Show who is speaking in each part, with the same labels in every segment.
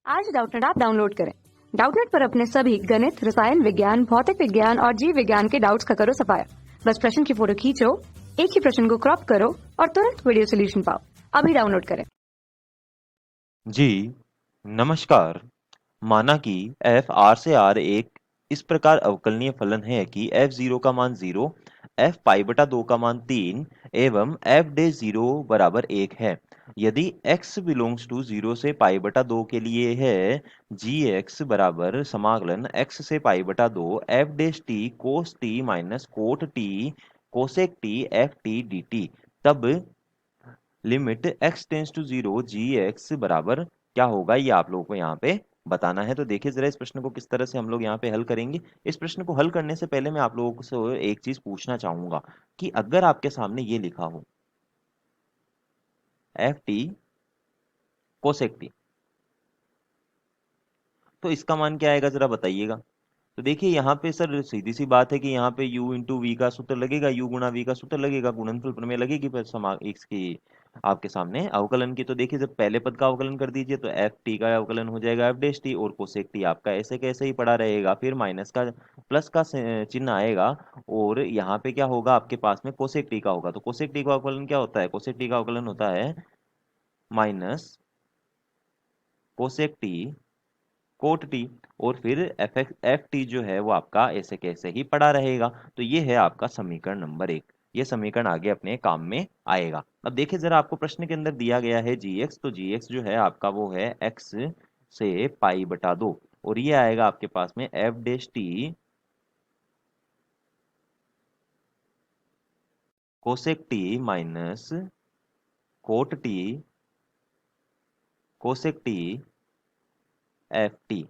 Speaker 1: आज Doubtnut app download करें। Doubtnut पर अपने सभी गणित, रसायन विज्ञान, भौतिक विज्ञान और जीव विज्ञान के डाउट्स का करो सफाया। बस प्रश्न की फोटो खींचो, एक ही प्रश्न को क्रॉप करो और तुरंत वीडियो सोल्यूशन पाओ। अभी डाउनलोड करें।
Speaker 2: जी नमस्कार। माना कि एफ आर से आर एक इस प्रकार अवकलनीय फलन है कि एफ जीरो का मान 0, एफ पाई बटा 2 का मान 3 एवं एफ डे 0 बराबर 1 है। यदि x बिलोंग्स टू 0 से पाई बटा 2 के लिए है जी एक्स बराबर समाकलन x से पाई बटा 2 F dash T cos T minus cot T cosec T F T D T, तब limit x tends to 0 G X बराबर क्या होगा, ये आप लोगों को यहाँ पे बताना है। तो देखिए जरा इस प्रश्न को किस तरह से हम लोग यहाँ पे हल करेंगे। इस प्रश्न को हल करने से पहले मैं आप लोगों से एक चीज पूछना चाहूंगा कि अगर आपके सामने ये लिखा हो एफ टी कोसेक टी, तो इसका मान क्या आएगा जरा बताइएगा। तो देखिए यहाँ पे सर सीधी सी बात है कि यहाँ पे u इंटू वी का सूत्र लगेगा, u गुणा v का सूत्र लगेगा, गुणनफल प्रमेय लगेगी पर इसकी आपके सामने अवकलन की। तो देखिए जब पहले पद का अवकलन कर दीजिए तो एफ टी का अवकलन हो जाएगा एफ डेश टी, और कोसेक टी आपका ऐसे कैसे ही पड़ा रहेगा, फिर माइनस का प्लस का चिन्ह आएगा और यहाँ पे क्या होगा आपके पास में कोसेक टी का होगा। तो कोसेक टी का अवकलन क्या होता है, कोसेक टी का अवकलन होता है minus cosec T cot T, और फिर एफ टी जो है वो आपका ऐसे कैसे ही पड़ा रहेगा। तो ये है आपका समीकरण नंबर 1। ये समीकरण आगे अपने काम में आएगा। अब देखिए जरा आपको प्रश्न के अंदर दिया गया है जी एक्स, तो जी एक्स जो है आपका वो है एक्स से पाई बटा 2, और ये आएगा आपके पास में F dash T cosec T minus cot T cosec T F T,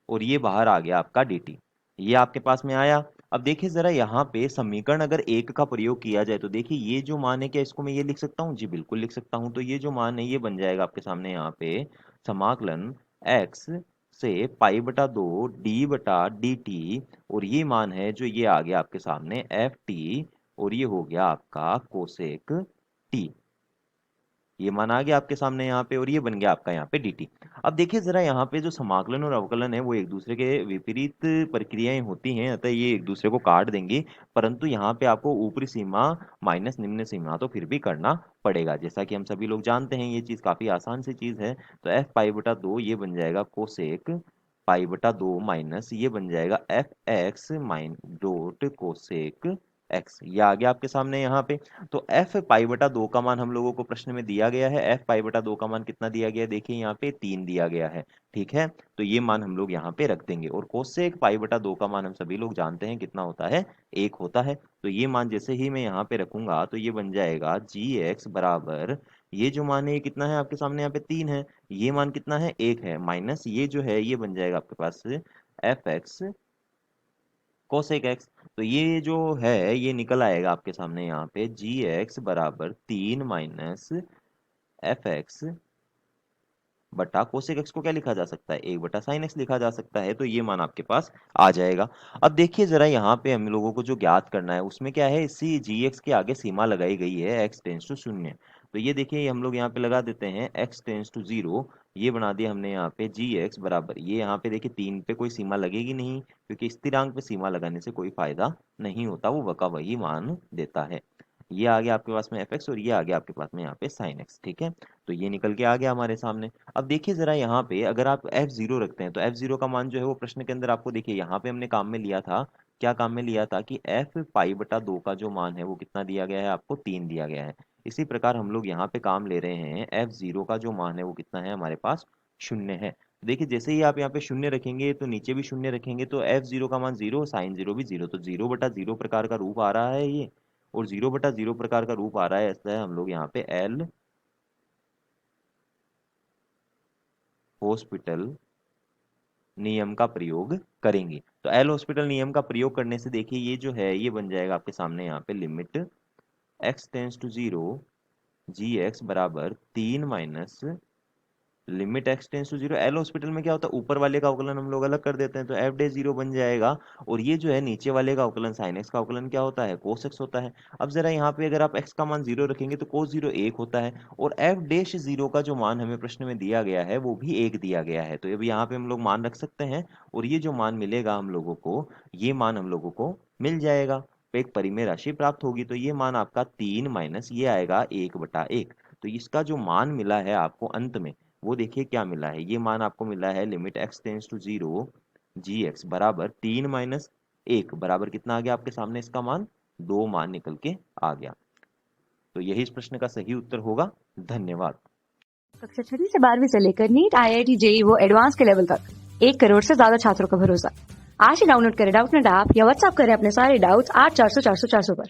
Speaker 2: और ये बाहर आ गया आपका dt। ये आपके पास में आया। अब देखिए जरा यहाँ पे समीकरण अगर एक का प्रयोग किया जाए तो देखिए ये जो मान है, क्या इसको मैं ये लिख सकता हूँ, जी बिल्कुल लिख सकता हूँ। तो ये जो मान है ये बन जाएगा आपके सामने यहाँ पे समाकलन x से पाई बटा 2 डी बटा डी टी, और ये मान है जो ये आ गया आपके सामने एफ टी, और ये हो गया आपका कोसेक टी। ये मान आ गया आपके सामने यहाँ पे, और ये बन गया आपका यहाँ पे dt। अब देखिए जरा यहाँ पे जो समाकलन और अवकलन है वो एक दूसरे के विपरीत प्रक्रियाएं होती हैं, अतः ये एक दूसरे को काट देंगी, परंतु यहाँ पे आपको ऊपरी सीमा माइनस निम्न सीमा तो फिर भी करना पड़ेगा। जैसा कि हम सभी लोग जानते हैं ये चीज काफी आसान सी चीज है। तो एफ पाई बटा 2 ये बन जाएगा कोसेक पाई बटा 2 माइनस ये बन जाएगा F x mine dot cosec x, ये आ गया आपके सामने यहाँ पे। तो एफ पाई बटा 2 का मान हम लोगों को प्रश्न में दिया गया है, एफ पाई बटा 2 का मान कितना दिया गया है, देखिए यहाँ पे 3 दिया गया है। ठीक है, तो ये मान हम लोग यहाँ पे रख देंगे, और कोसेक पाई बटा 2 का मान हम सभी लोग जानते हैं कितना होता है, 1 होता है। तो ये मान जैसे ही मैं यहाँ पे रखूंगा तो ये बन जाएगा जी एक्स बराबर, ये जो मान है ये कितना है आपके सामने यहाँ पे 3 है, ये मान कितना है 1 है, माइनस ये जो है ये बन जाएगा आपके पास एफ एक्स कोसेक एक्स। तो ये जो है ये निकल आएगा आपके सामने यहाँ पे जी एक्स बराबर 3 माइनस एफ एक्स बटा कोसेक एक्स को क्या लिखा जा सकता है, 1/sin x लिखा जा सकता है। तो ये मान आपके पास आ जाएगा। अब देखिए जरा यहाँ पे हम लोगों को जो ज्ञात करना है उसमें क्या है, इसी जी एक्स के आगे सीमा लगाई गई है x टेंस टू 0। तो ये देखिए हम लोग यहाँ पे लगा देते हैं x टेंस टू 0, ये बना दिया हमने यहाँ पे जी एक्स बराबर, ये यहाँ पे देखिए 3 पे कोई सीमा लगेगी नहीं, क्योंकि स्थिरांक पे सीमा लगाने से कोई फायदा नहीं होता, वो वका वही मान देता है। ये आ गया आपके पास में एफ एक्स, और ये आ गया आपके पास में यहाँ पे साइन एक्स। ठीक है, तो ये निकल के आ गया हमारे सामने। अब देखिए जरा यहाँ पे अगर आप f0 रखते हैं तो f0 का मान जो है वो प्रश्न के अंदर आपको देखिए यहाँ पे हमने काम में लिया था, क्या काम में लिया था कि f पाई बटा 2 का जो मान है वो कितना दिया गया है, आपको 3 दिया गया है। इसी प्रकार हम लोग यहाँ पे काम ले रहे हैं f0 का जो मान है वो कितना है हमारे पास, 0 है। तो देखिए जैसे ही आप यहाँ पे 0 रखेंगे तो नीचे भी 0 रखेंगे, तो f0 का मान 0, साइन 0 भी 0, तो 0/0 प्रकार का रूप आ रहा है ये, और 0/0 प्रकार का रूप आ रहा है, ऐसा है हम लोग यहाँ पे एल हॉस्पिटल नियम का प्रयोग करेंगे। तो एल हॉस्पिटल नियम का प्रयोग करने से देखिए ये जो है ये बन जाएगा आपके सामने यहाँ पे limit x tends to 0 G X बराबर 3 minus limit X tends to zero, L hospital में क्या होता है, ऊपर वाले का अवकलन हम लोग अलग कर देते हैं, तो एफ डे जीरो बन जाएगा। और ये जो है नीचे वाले का अवकलन साइन एक्स का अवकलन क्या होता है, कोस एक्स होता है। अब जरा यहाँ पे अगर आप एक्स का मान जीरो रखेंगे तो कोस जीरो एक होता है, और एफ डैश जीरो का जो मान हमें प्रश्न में दिया गया है वो भी एक दिया गया है। तो अब यहाँ पे हम लोग मान रख सकते हैं, और ये जो मान मिलेगा हम लोगों को, ये मान हम लोगों को मिल जाएगा। तो एक परिमेय राशि प्राप्त होगी, तो ये मान आपका 3 माइनस ये आएगा 1/1। तो इसका जो मान मिला है आपको अंत में, वो देखिए क्या मिला है, ये मान आपको मिला है limit X tends to zero G X बराबर 3 माइनस 1 बराबर कितना आ गया आपके सामने, इसका मान 2 मान निकल के आ गया। तो यही इस प्रश्न का सही उत्तर होगा। धन्यवाद।
Speaker 1: कक्षा 6 से 12वीं से लेकर नीट, IIT, JEE वो एडवांस के लेवल तक 1 करोड़ से ज्यादा छात्रों का भरोसा। आज ही डाउनलोड करें डाउटनेट ऐप या व्हाट्सएप करें अपने सारे डाउट्स 8400 400 400 पर।